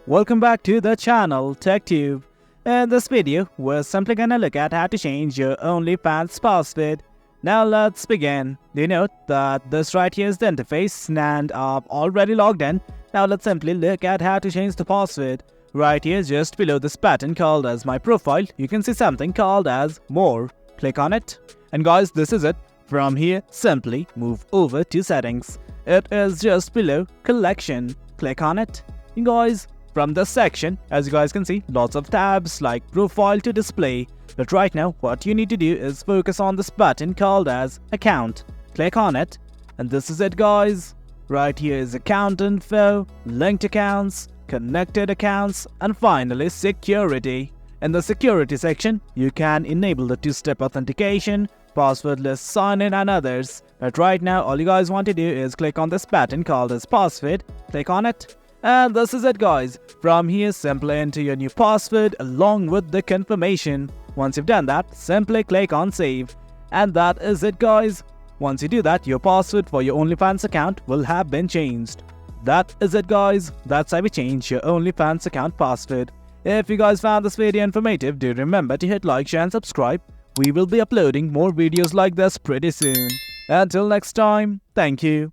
Welcome back to the channel TechTube. In this video, we're simply gonna look at how to change your OnlyFans password. Now let's begin. Do you note that this right here is the interface and I've already logged in. Now let's simply look at how to change the password. Right here just below this button called as my profile, you can see something called as more. Click on it. And guys, this is it. From here, simply move over to settings. It is just below collection. Click on it. And guys, from this section, as you guys can see, lots of tabs like profile to display. But right now, what you need to do is focus on this button called as account. Click on it. And this is it, guys. Right here is account info, linked accounts, connected accounts, and finally security. In the security section, you can enable the two-step authentication, passwordless sign-in and others. But right now, all you guys want to do is click on this button called as password. Click on it. And this is it, guys. From here, simply enter your new password along with the confirmation. Once you've done that, simply click on save. And that is it, guys. Once you do that, your password for your OnlyFans account will have been changed. That is it, guys. That's how we change your OnlyFans account password. If you guys found this video informative, do remember to hit like, share and subscribe. We will be uploading more videos like this pretty soon. Until next time, thank you.